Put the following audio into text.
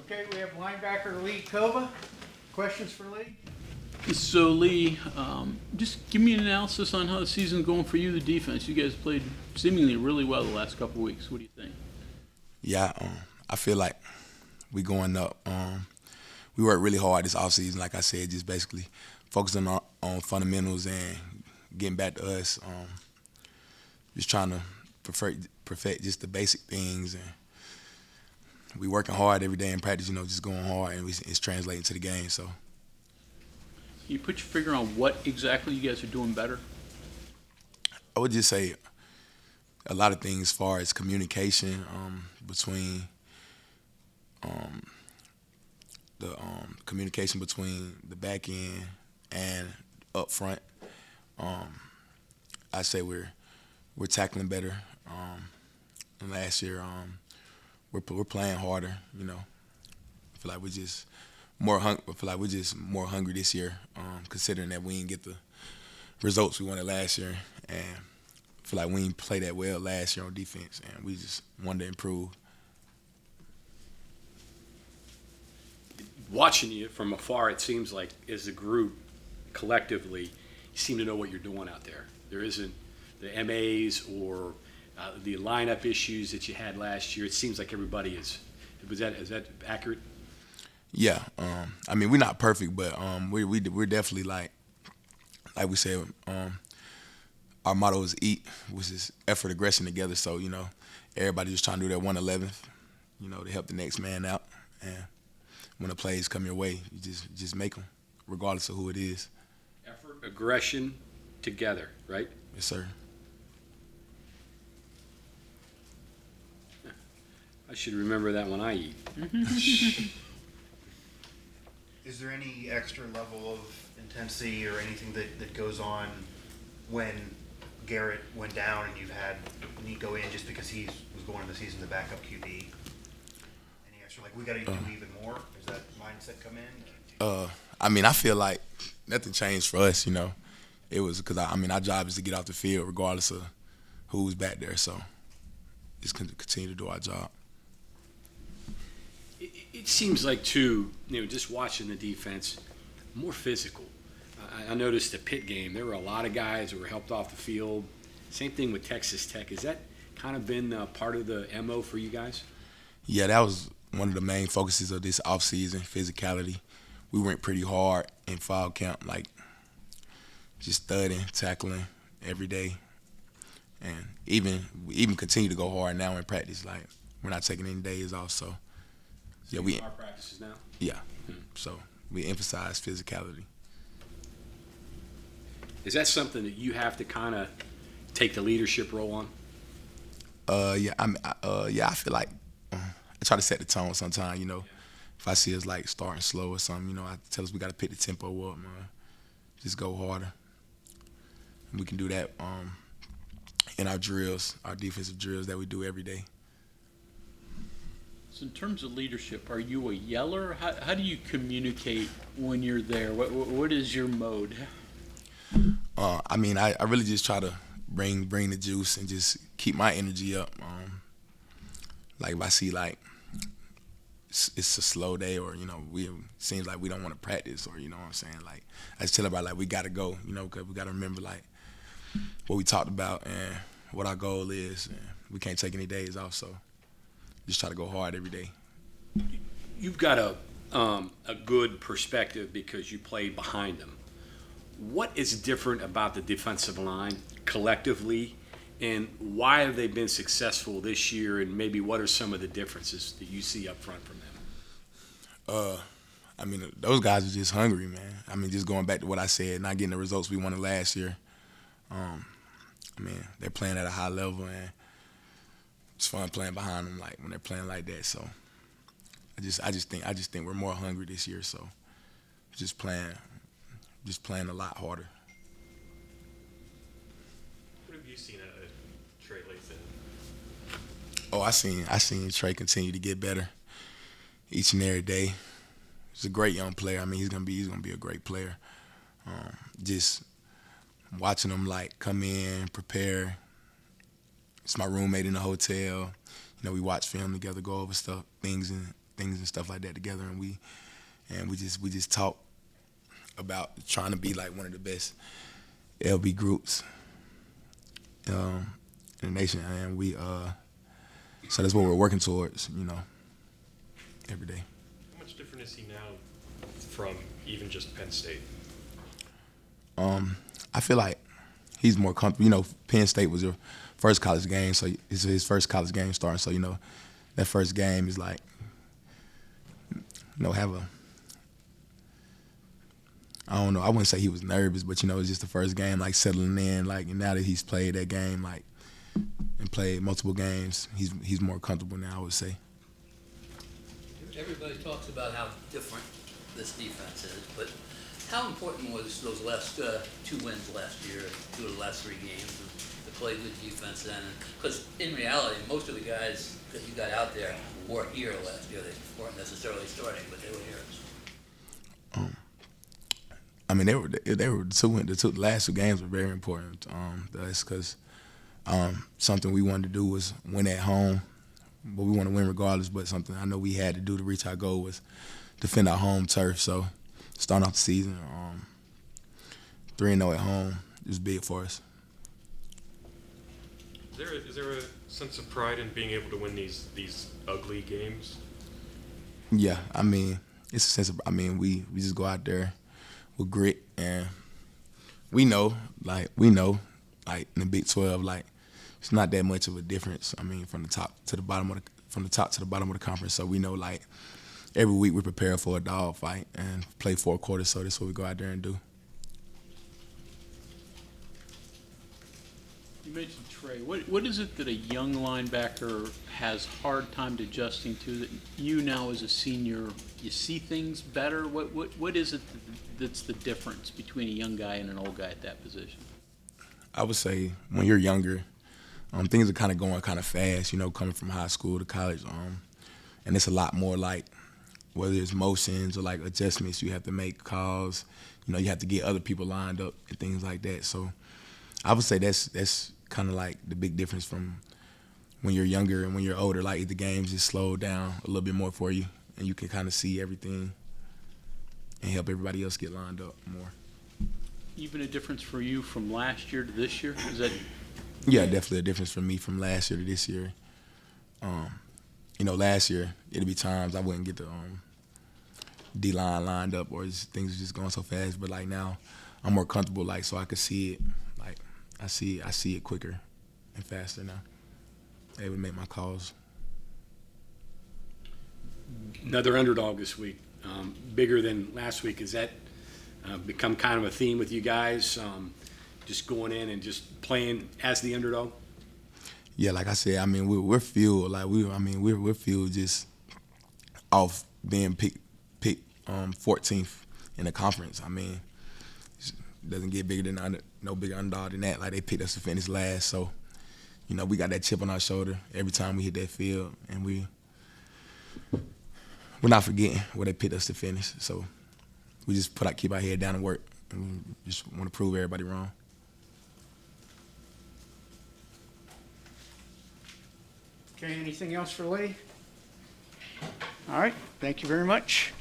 Okay, we have linebacker Lee Kpogba. Questions for Lee? So Lee, just give me an analysis on how the season's going for you, the defense. You guys played seemingly really well the last couple of weeks. What do you think? Yeah, I feel like we going up. We worked really hard this offseason, like I said, just basically focusing on fundamentals and getting back to us. Just trying to perfect just the basic things, and we working hard every day in practice. Just going hard, and it's translating to the game. So, Can you put your finger on what exactly you guys are doing better? I would just say a lot of things as far as communication between communication between the back end and up front. I say we're tackling better than last year. We're playing harder. I feel like we're just more more hungry this year, considering that we didn't get the results we wanted last year, and I feel like we didn't play that well last year on defense, and we just wanted to improve. Watching you from afar, it seems like as a group, collectively, you seem to know what you're doing out there. There isn't the MAs or the lineup issues that you had last year. It seems like everybody is. Is that accurate? Yeah, we're not perfect, but we're definitely like we said. Our motto is EAT, which is effort, aggression together. So everybody just trying to do their 1/11th, to help the next man out. And when the plays come your way, you just make them, regardless of who it is. Effort, aggression, together, right? Yes, sir. I should remember that when I eat. Is there any extra level of intensity or anything that goes on when Garrett went down and you've had Nico in just because he was going into the season the backup QB? Any extra, we got to do even more? Does that mindset come in? I feel like nothing changed for us, It was because, our job is to get off the field regardless of who's back there. So just continue to do our job. It seems like, too, just watching the defense, more physical. I noticed the Pitt game, there were a lot of guys that were helped off the field. Same thing with Texas Tech. Has that kind of been part of the MO for you guys? Yeah, that was one of the main focuses of this offseason, physicality. We went pretty hard in fall camp, just studying, tackling every day. And we even continue to go hard now in practice. We're not taking any days off, so yeah, our practices now. Yeah, so we emphasize physicality. Is that something that you have to kind of take the leadership role on? I feel like I try to set the tone sometimes. If I see us starting slow or something, I tell us we got to pick the tempo up, man. Just go harder. And we can do that in our drills, our defensive drills that we do every day. So in terms of leadership, are you a yeller? How do you communicate when you're there? What is your mode? I really just try to bring the juice and just keep my energy up. If I see it's a slow day, or seems like we don't want to practice, or what I'm saying. I just tell everybody we got to go, because we got to remember what we talked about and what our goal is, and we can't take any days off. So just try to go hard every day. You've got a good perspective because you played behind them. What is different about the defensive line collectively, and why have they been successful this year, and maybe what are some of the differences that you see up front from them? Those guys are just hungry, man. Just going back to what I said, not getting the results we wanted last year. They're playing at a high level, and it's fun playing behind them when they're playing like that. So I just think we're more hungry this year. So just playing a lot harder. What have you seen out of Trey lately? Oh, I seen Trey continue to get better each and every day. He's a great young player. He's gonna be a great player. Just watching him come in, prepare. It's my roommate in the hotel. We watch film together, go over things things and stuff like that together, and we just talk about trying to be like one of the best LB groups in the nation, and so that's what we're working towards, every day. How much different is he now from even just Penn State? I feel like he's more comfortable. Penn State was your first college game, so it's his first college game starting. So that first game is like, I don't know. I wouldn't say he was nervous, but it's just the first game, like settling in. Like, and now that he's played that game, like, and played multiple games, he's more comfortable now, I would say. Everybody talks about how different this defense is, but how important was those last 2 wins last year, 2 of the last 3 games, to play good defense then? Because in reality, most of the guys that you got out there were here last year. They weren't necessarily starting, but they were here. I mean, the last 2 games were very important to us because something we wanted to do was win at home, but we want to win regardless. But something I know we had to do to reach our goal was defend our home turf. So starting off the season 3-0 at home is big for us. Is there a sense of pride in being able to win these ugly games? Yeah, I mean, it's a sense of, we just go out there with grit, and we know, in the Big 12, like, it's not that much of a difference. I mean, from the top to the bottom of the conference. So we know, like, every week we prepare for a dog fight and play 4 quarters. So that's what we go out there and do. You mentioned Trey. What is it that a young linebacker has hard time adjusting to that you now as a senior, you see things better? What is it that's the difference between a young guy and an old guy at that position? I would say when you're younger, things are kind of going kind of fast, coming from high school to college. And it's a lot more like, whether it's motions or like adjustments, you have to make calls, you have to get other people lined up and things like that. So I would say that's kind of like the big difference from when you're younger and when you're older. Like, the games just slow down a little bit more for you, and you can kind of see everything and help everybody else get lined up more. Even a difference for you from last year to this year? Is that? Yeah, definitely a difference for me from last year to this year. Last year it'd be times I wouldn't get the D-line lined up, or things are just going so fast. But like now, I'm more comfortable, like, so I could see it. Like, I see it quicker and faster now. Able to make my calls. Another underdog this week, bigger than last week. Has that become kind of a theme with you guys? Just going in and just playing as the underdog? Yeah, like I said, I mean, we're fueled. Like, we're fueled just off being picked 14th in the conference. I mean, it doesn't get bigger than no bigger underdog than that. Like, they picked us to finish last, so we got that chip on our shoulder every time we hit that field, and we're not forgetting where they picked us to finish. So we just keep our head down and work, and we just want to prove everybody wrong. Okay, anything else for Lee? All right, thank you very much.